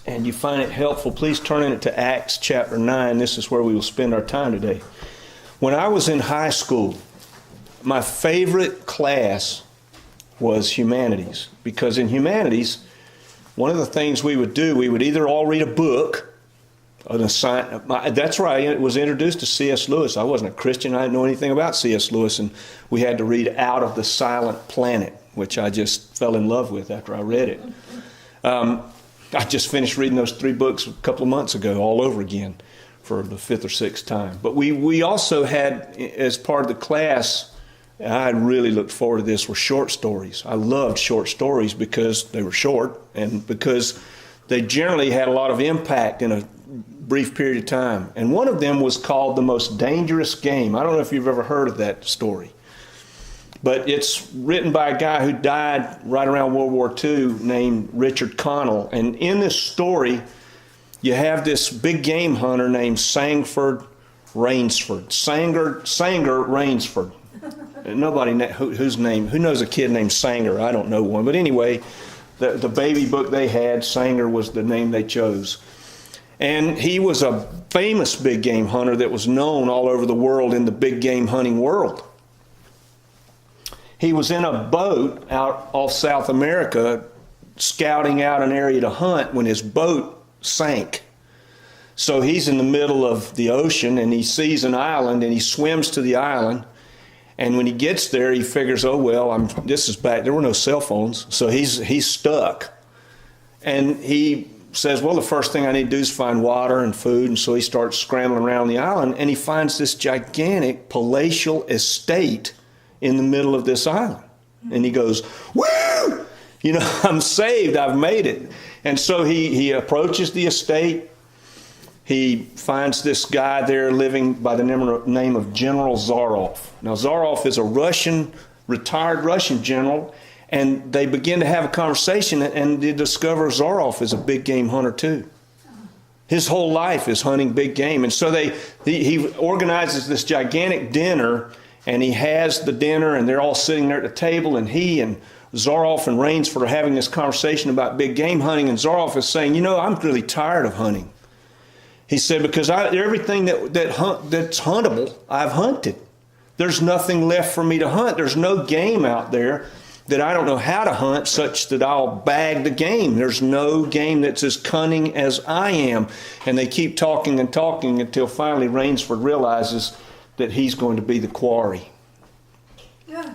and you find it helpful, please turn in it to Acts chapter 9. This is where we will spend our time today. When I was in high school, my favorite class was humanities, because in humanities, one of the things we would do, we would either all read a book. That's right, it was introduced to C.S. Lewis. I wasn't a Christian, I didn't know anything about C.S. Lewis, and we had to read Out of the Silent Planet, which I just fell in love with after I read it. I just finished reading those 3 books a couple of months ago all over again for the 5th or 6th time. But we also had, as part of the class, and I really looked forward to this, were short stories. I loved short stories because they were short and because they generally had a lot of impact in a brief period of time. And one of them was called The Most Dangerous Game. I don't know if you've ever heard of that story, but it's written by a guy who died right around World War II named Richard Connell. And in this story, you have this big game hunter named Sanger Rainsford. Nobody who knows a kid named Sanger? I don't know one. But anyway, the baby book they had, Sanger was the name they chose. And he was a famous big game hunter that was known all over the world in the big game hunting world. He was in a boat out off South America scouting out an area to hunt when his boat sank. So he's in the middle of the ocean and he sees an island and he swims to the island. And when he gets there, he figures, oh, well, this is back. There were no cell phones, so he's stuck. And he says, well, the first thing I need to do is find water and food. And so he starts scrambling around the island, and he finds this gigantic palatial estate in the middle of this island. And he goes, woo! I'm saved. I've made it. And so he approaches the estate. He finds this guy there living by the name of General Zaroff. Now, Zaroff is a retired Russian general, and they begin to have a conversation, and they discover Zaroff is a big game hunter too. His whole life is hunting big game. And so he organizes this gigantic dinner, and he has the dinner, and they're all sitting there at the table, and he and Zaroff and Rainsford are having this conversation about big game hunting, and Zaroff is saying, I'm really tired of hunting. He said, because everything that's huntable, I've hunted. There's nothing left for me to hunt. There's no game out there that I don't know how to hunt such that I'll bag the game. There's no game that's as cunning as I am. And they keep talking and talking until finally Rainsford realizes that he's going to be the quarry. Yeah.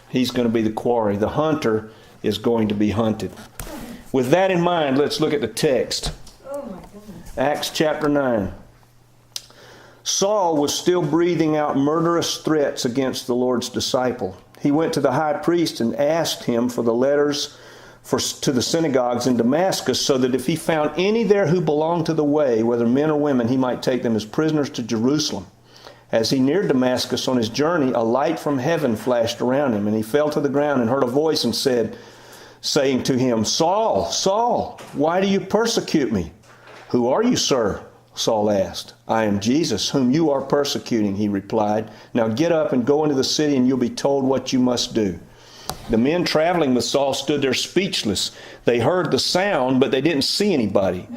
He's going to be the quarry. The hunter is going to be hunted. With that in mind, let's look at the text. Acts chapter 9. Saul was still breathing out murderous threats against the Lord's disciple. He went to the high priest and asked him for the letters to the synagogues in Damascus, so that if he found any there who belonged to the way, whether men or women, he might take them as prisoners to Jerusalem. As he neared Damascus on his journey, a light from heaven flashed around him, and he fell to the ground and heard a voice and saying to him, Saul, Saul, why do you persecute me? Who are you, sir? Saul asked. I am Jesus, whom you are persecuting, he replied. Now get up and go into the city, and you'll be told what you must do. The men traveling with Saul stood there speechless. They heard the sound, but they didn't see anybody.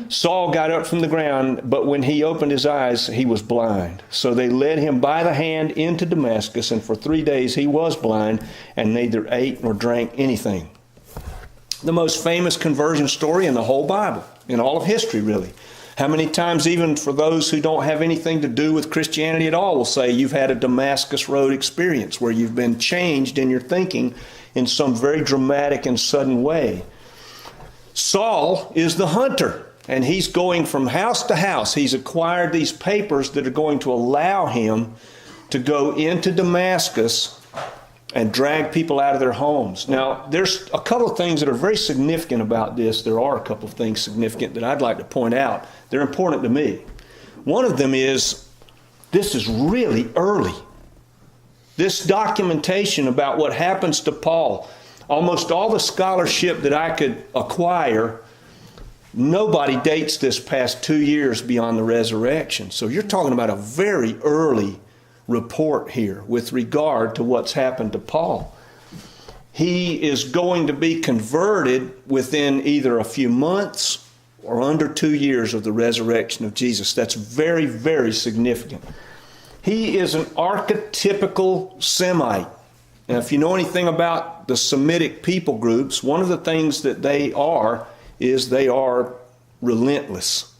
Saul got up from the ground, but when he opened his eyes, he was blind. So they led him by the hand into Damascus, and for 3 days he was blind and neither ate nor drank anything. The most famous conversion story in the whole Bible, in all of history, really. How many times, even for those who don't have anything to do with Christianity at all, will say you've had a Damascus Road experience where you've been changed in your thinking in some very dramatic and sudden way. Saul is the hunter, and he's going from house to house. He's acquired these papers that are going to allow him to go into Damascus and drag people out of their homes. Now, there's a couple of things that are very significant about this. There are a couple of things significant that I'd like to point out. They're important to me. One of them is, this is really early. This documentation about what happens to Paul, almost all the scholarship that I could acquire, nobody dates this past 2 years beyond the resurrection. So you're talking about a very early report here with regard to what's happened to Paul. He is going to be converted within either a few months or under 2 years of the resurrection of Jesus. That's very, very significant. He is an archetypical Semite. Now, if you know anything about the Semitic people groups, one of the things that they are is they are relentless.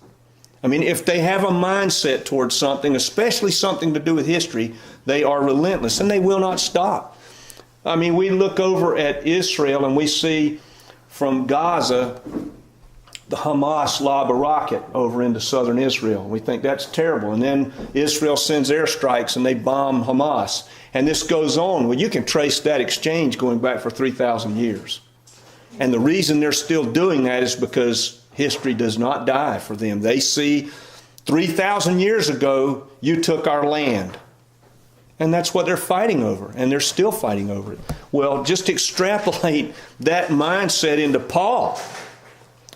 I mean, if they have a mindset towards something, especially something to do with history, they are relentless and they will not stop. I mean, we look over at Israel and we see from Gaza the Hamas lob a rocket over into southern Israel. We think that's terrible. And then Israel sends airstrikes and they bomb Hamas. And this goes on. Well, you can trace that exchange going back for 3,000 years. And the reason they're still doing that is because history does not die for them. They see 3,000 years ago, you took our land. And that's what they're fighting over. And they're still fighting over it. Well, just extrapolate that mindset into Paul.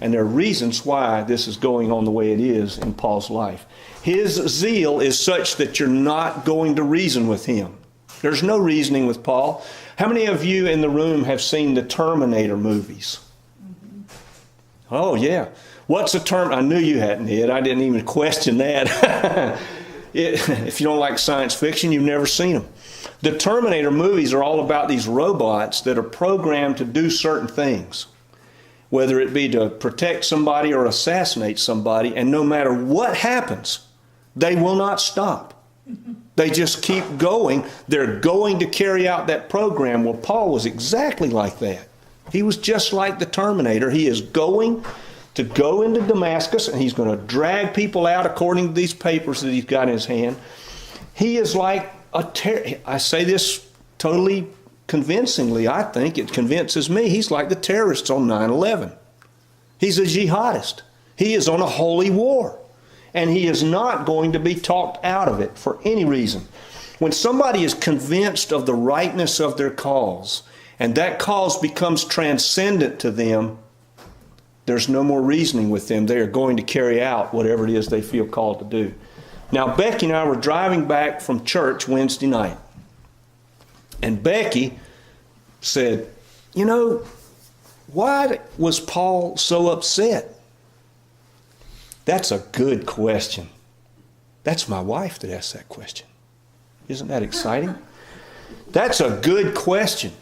And there are reasons why this is going on the way it is in Paul's life. His zeal is such that you're not going to reason with him. There's no reasoning with Paul. How many of you in the room have seen the Terminator movies? Oh, yeah. What's a term? I knew you hadn't, Ed. I didn't even question that. If you don't like science fiction, you've never seen them. The Terminator movies are all about these robots that are programmed to do certain things, whether it be to protect somebody or assassinate somebody, and no matter what happens, they will not stop. They just keep going. They're going to carry out that program. Well, Paul was exactly like that. He was just like the Terminator. He is going to go into Damascus, and he's going to drag people out according to these papers that he's got in his hand. He is like I say this totally convincingly. I think it convinces me. He's like the terrorists on 9/11. He's a jihadist. He is on a holy war. And he is not going to be talked out of it for any reason. When somebody is convinced of the rightness of their cause, and that cause becomes transcendent to them, there's no more reasoning with them. They are going to carry out whatever it is they feel called to do. Now, Becky and I were driving back from church Wednesday night. And Becky said, you know, why was Paul so upset? That's a good question. That's my wife that asked that question. Isn't that exciting? That's a good question.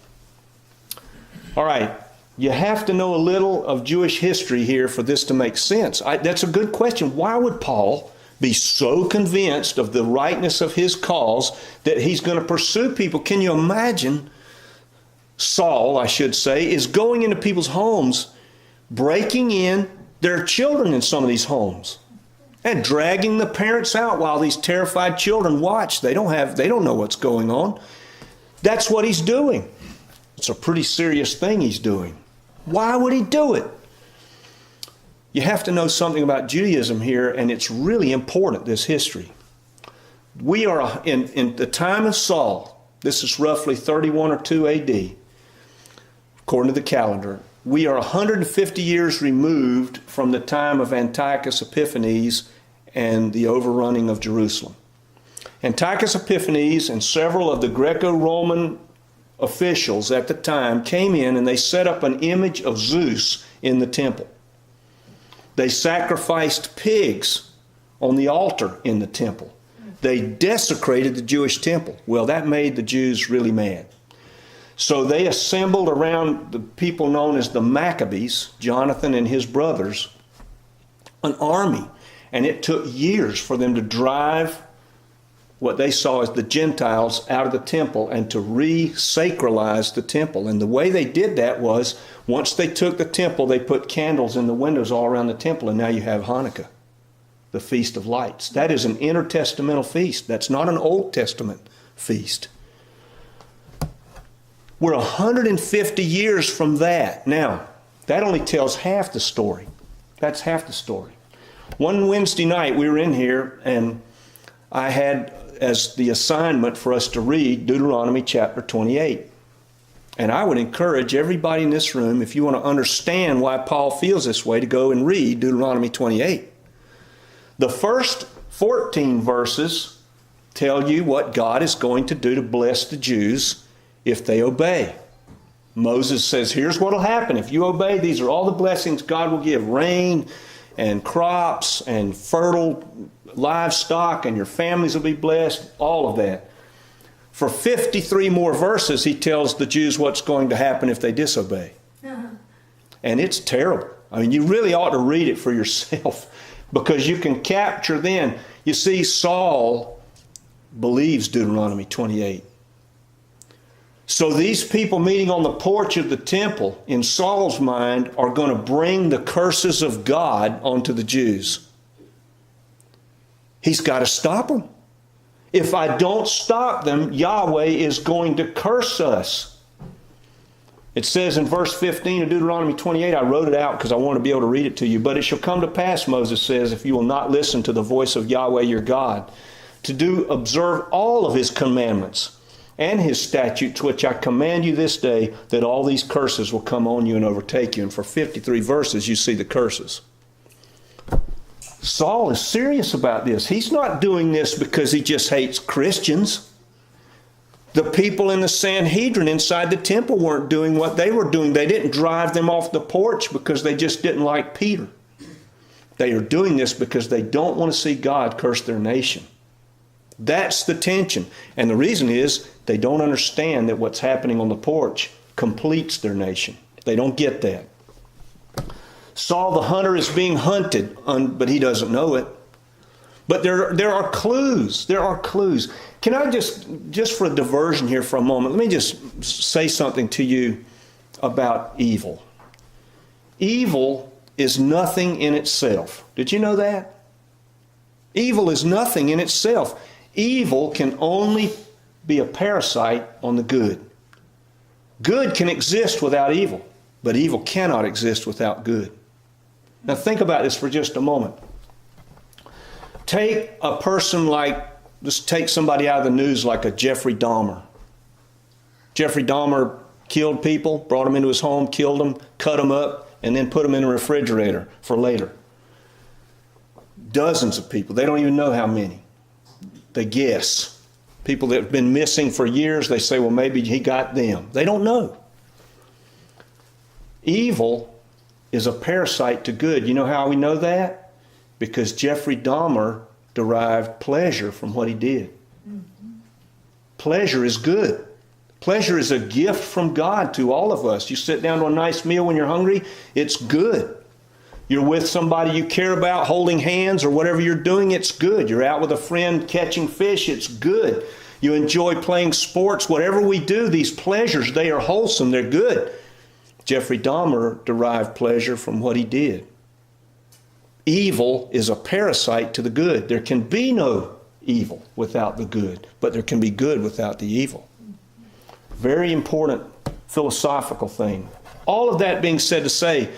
All right, you have to know a little of Jewish history here for this to make sense. That's a good question. Why would Paul be so convinced of the rightness of his cause that he's going to pursue people? Can you imagine Saul, I should say, is going into people's homes, breaking in their children in some of these homes and dragging the parents out while these terrified children watch. They don't know what's going on. That's what he's doing. It's a pretty serious thing he's doing. Why would he do it? You have to know something about Judaism here, and it's really important, this history. We are in the time of Saul. This is roughly 31 or 2 AD, according to the calendar. We are 150 years removed from the time of Antiochus Epiphanes and the overrunning of Jerusalem. Antiochus Epiphanes and several of the Greco-Roman officials at the time came in and they set up an image of Zeus in the temple. They sacrificed pigs on the altar in the temple. They desecrated the Jewish temple. Well, that made the Jews really mad. So they assembled around the people known as the Maccabees, Jonathan and his brothers, an army. And it took years for them to drive what they saw as the Gentiles out of the temple and to re-sacralize the temple. And the way they did that was, once they took the temple, they put candles in the windows all around the temple, and now you have Hanukkah, the Feast of Lights. That is an intertestamental feast. That's not an Old Testament feast. We're 150 years from that. Now, that only tells half the story. That's half the story. One Wednesday night, we were in here, and I had as the assignment for us to read Deuteronomy chapter 28. And I would encourage everybody in this room, if you want to understand why Paul feels this way, to go and read Deuteronomy 28. The first 14 verses tell you what God is going to do to bless the Jews if they obey. Moses says, here's what will happen. If you obey, these are all the blessings God will give. Rain, and crops and fertile livestock, and your families will be blessed, all of that. For 53 more verses, he tells the Jews what's going to happen if they disobey. And it's terrible. I mean, you really ought to read it for yourself, because you can capture then. You see, Saul believes Deuteronomy 28. So these people meeting on the porch of the temple, in Saul's mind, are going to bring the curses of God onto the Jews. He's got to stop them. If I don't stop them, Yahweh is going to curse us. It says in verse 15 of Deuteronomy 28, I wrote it out because I want to be able to read it to you. But it shall come to pass, Moses says, if you will not listen to the voice of Yahweh your God, to observe all of his commandments and his statutes, which I command you this day, that all these curses will come on you and overtake you. And for 53 verses, you see the curses. Saul is serious about this. He's not doing this because he just hates Christians. The people in the Sanhedrin inside the temple weren't doing what they were doing. They didn't drive them off the porch because they just didn't like Peter. They are doing this because they don't want to see God curse their nation. That's the tension. And the reason is they don't understand that what's happening on the porch completes their nation. They don't get that. Saul the hunter is being hunted, but he doesn't know it. But there are clues. There are clues. Can I just for a diversion here for a moment, let me just say something to you about evil. Evil is nothing in itself. Did you know that? Evil is nothing in itself. Evil can only be a parasite on the good. Good can exist without evil, but evil cannot exist without good. Now think about this for just a moment. Take a person just take somebody out of the news like a Jeffrey Dahmer. Jeffrey Dahmer killed people, brought them into his home, killed them, cut them up, and then put them in a refrigerator for later. Dozens of people. They don't even know how many. They guess. People that have been missing for years, they say, well, maybe he got them. They don't know. Evil is a parasite to good. You know how we know that? Because Jeffrey Dahmer derived pleasure from what he did. Pleasure is good. Pleasure is a gift from God to all of us. You sit down to a nice meal when you're hungry, it's good. You're with somebody you care about, holding hands or whatever you're doing, it's good. You're out with a friend catching fish, it's good. You enjoy playing sports, whatever we do, these pleasures, they are wholesome, they're good. Jeffrey Dahmer derived pleasure from what he did. Evil is a parasite to the good. There can be no evil without the good, but there can be good without the evil. Very important philosophical thing. All of that being said to say,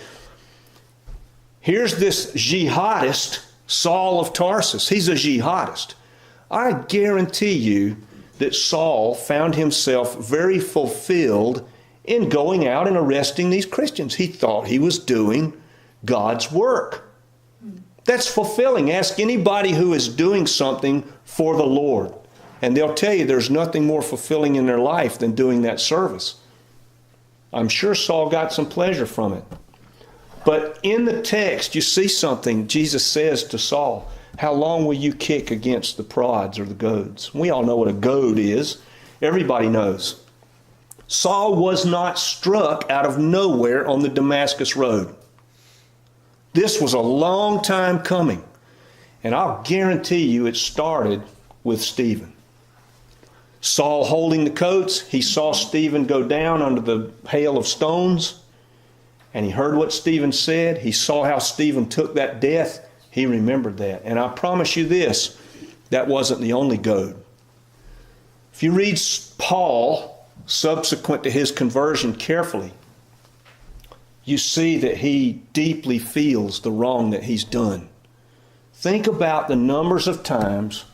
here's this jihadist, Saul of Tarsus. He's a jihadist. I guarantee you that Saul found himself very fulfilled in going out and arresting these Christians. He thought he was doing God's work. That's fulfilling. Ask anybody who is doing something for the Lord, and they'll tell you there's nothing more fulfilling in their life than doing that service. I'm sure Saul got some pleasure from it. But in the text, you see something. Jesus says to Saul, how long will you kick against the prods or the goads? We all know what a goad is. Everybody knows. Saul was not struck out of nowhere on the Damascus road. This was a long time coming. And I'll guarantee you it started with Stephen. Saul holding the coats, he saw Stephen go down under the hail of stones. And he heard what Stephen said. He saw how Stephen took that death. He remembered that. And I promise you this, that wasn't the only goad. If you read Paul, subsequent to his conversion carefully, you see that he deeply feels the wrong that he's done. Think about the numbers of times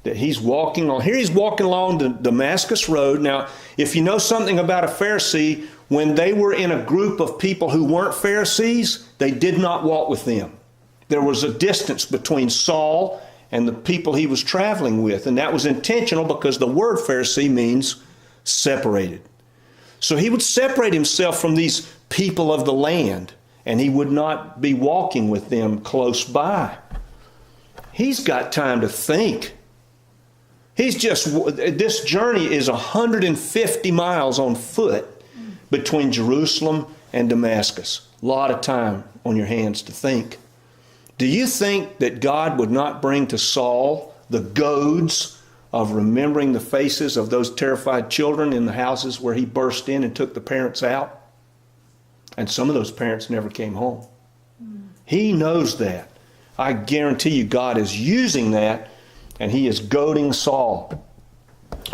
that he's walking on. Here he's walking along the Damascus road. Now, if you know something about a Pharisee, when they were in a group of people who weren't Pharisees, they did not walk with them. There was a distance between Saul and the people he was traveling with, and that was intentional because the word Pharisee means separated. So he would separate himself from these people of the land, and he would not be walking with them close by. He's got time to think. This journey is 150 miles on foot between Jerusalem and Damascus. A lot of time on your hands to think. Do you think that God would not bring to Saul the goads of remembering the faces of those terrified children in the houses where he burst in and took the parents out? And some of those parents never came home. He knows that. I guarantee you God is using that, and he is goading Saul.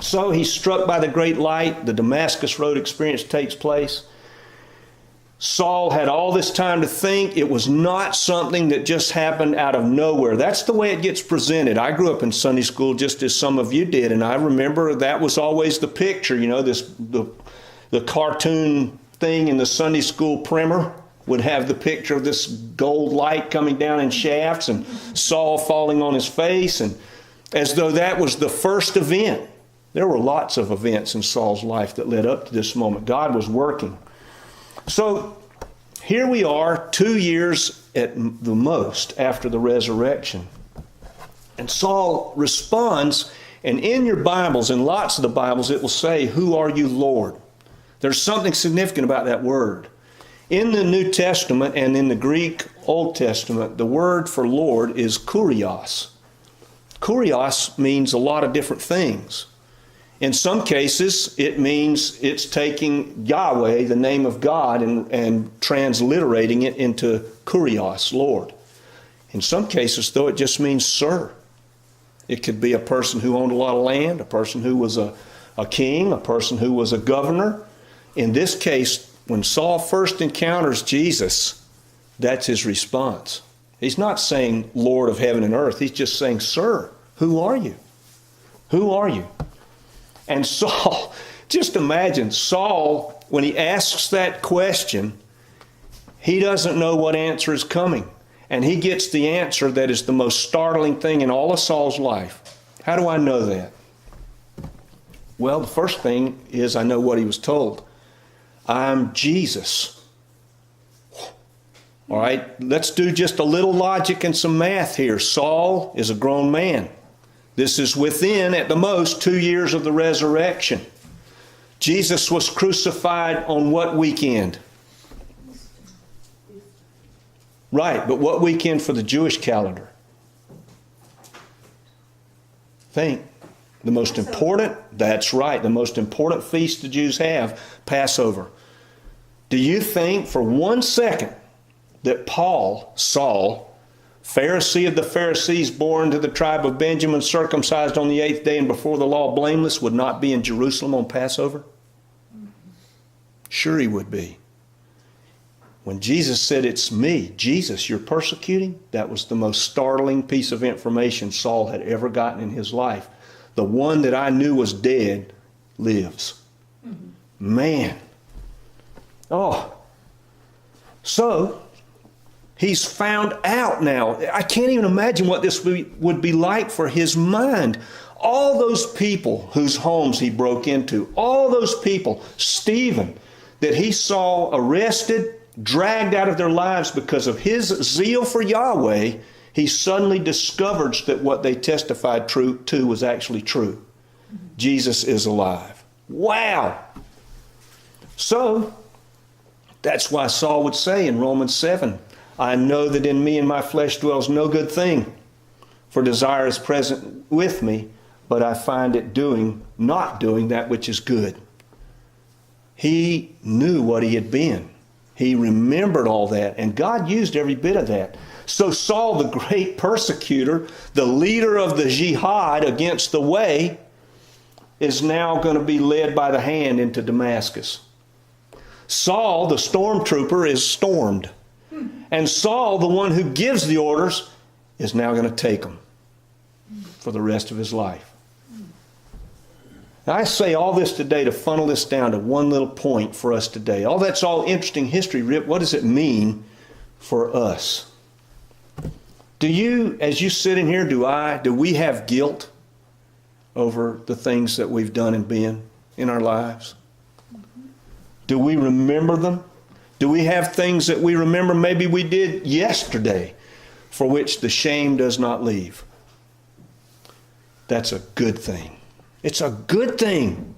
So he's struck by the great light. The Damascus Road experience takes place. Saul had all this time to think. It was not something that just happened out of nowhere. That's the way it gets presented. I grew up in Sunday school just as some of you did, and I remember that was always the picture, the cartoon thing in the Sunday school primer would have the picture of this gold light coming down in shafts and Saul falling on his face, and as though that was the first event. There were lots of events in Saul's life that led up to this moment. God was working. So here we are 2 years at the most after the resurrection. And Saul responds, and in your Bibles, in lots of the Bibles, it will say, "Who are you, Lord?" There's something significant about that word. In the New Testament and in the Greek Old Testament, the word for Lord is kurios. Kurios means a lot of different things. In some cases, it means it's taking Yahweh, the name of God, and transliterating it into kurios, Lord. In some cases, though, it just means sir. It could be a person who owned a lot of land, a person who was a king, a person who was a governor. In this case, when Saul first encounters Jesus, that's his response. He's not saying Lord of heaven and earth. He's just saying, sir, who are you? Who are you? And Saul, just imagine Saul, when he asks that question, he doesn't know what answer is coming. And he gets the answer that is the most startling thing in all of Saul's life. How do I know that? Well, the first thing is I know what he was told. I'm Jesus. All right, let's do just a little logic and some math here. Saul is a grown man. This is within, at the most, 2 years of the resurrection. Jesus was crucified on what weekend? Right, but what weekend for the Jewish calendar? Think. The most important, that's right, the most important feast the Jews have, Passover. Do you think for 1 second that Saul, Pharisee of the Pharisees, born to the tribe of Benjamin, circumcised on the 8th day and before the law blameless, would not be in Jerusalem on Passover? Sure he would be. When Jesus said, "It's me, Jesus, you're persecuting," that was the most startling piece of information Saul had ever gotten in his life. The one that I knew was dead lives. Man. Oh. So, he's found out now. I can't even imagine what this would be like for his mind. All those people whose homes he broke into, all those people, Stephen, that he saw arrested, dragged out of their lives because of his zeal for Yahweh, he suddenly discovered that what they testified to was actually true. Jesus is alive. Wow! So, that's why Saul would say in Romans 7, "I know that in me and my flesh dwells no good thing, for desire is present with me, but I find it not doing that which is good." He knew what he had been. He remembered all that, and God used every bit of that. So Saul, the great persecutor, the leader of the jihad against the way, is now going to be led by the hand into Damascus. Saul, the stormtrooper, is stormed. And Saul, the one who gives the orders, is now going to take them for the rest of his life. Now, I say all this today to funnel this down to one little point for us today. That's all interesting history, Rip. What does it mean for us? Do you, as you sit in here, do we have guilt over the things that we've done and been in our lives? Do we remember them? Do we have things that we remember maybe we did yesterday for which the shame does not leave? That's a good thing. It's a good thing.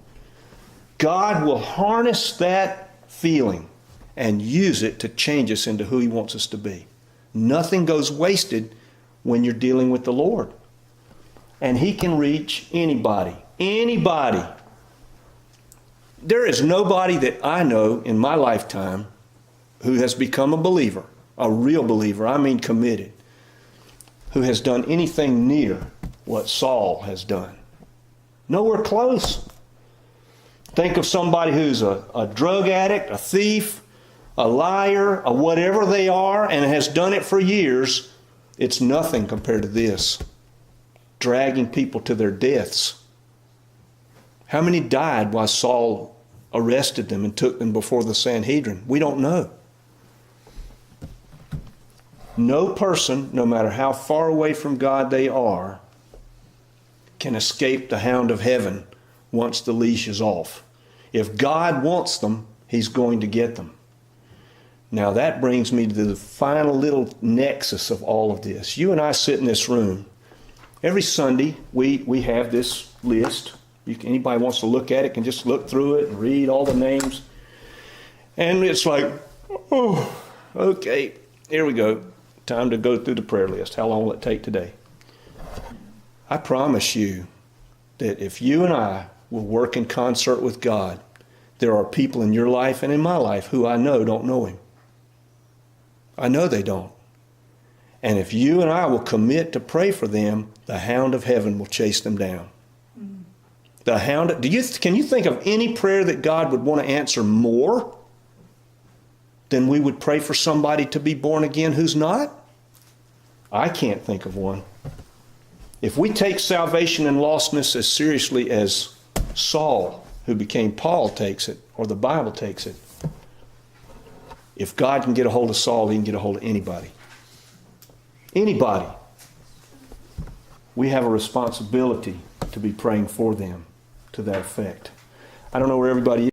God will harness that feeling and use it to change us into who He wants us to be. Nothing goes wasted when you're dealing with the Lord. And He can reach anybody. Anybody. There is nobody that I know in my lifetime who has become a believer, a real believer, I mean committed, who has done anything near what Saul has done. Nowhere close. Think of somebody who's a drug addict, a thief, a liar, a whatever they are, and has done it for years. It's nothing compared to this. Dragging people to their deaths. How many died while Saul arrested them and took them before the Sanhedrin? We don't know. No person, no matter how far away from God they are, can escape the hound of heaven once the leash is off. If God wants them, He's going to get them. Now that brings me to the final little nexus of all of this. You and I sit in this room. Every Sunday we have this list. Anybody wants to look at it can just look through it and read all the names. And it's like, oh, okay, here we go. Time to go through the prayer list. How long will it take today? I promise you that if you and I will work in concert with God, there are people in your life and in my life who I know don't know Him. I know they don't. And if you and I will commit to pray for them, the hound of heaven will chase them down. The hound, can you think of any prayer that God would want to answer more than we would pray for somebody to be born again who's not? I can't think of one. If we take salvation and lostness as seriously as Saul, who became Paul, takes it, or the Bible takes it, if God can get a hold of Saul, He can get a hold of anybody. Anybody. We have a responsibility to be praying for them to that effect. I don't know where everybody is.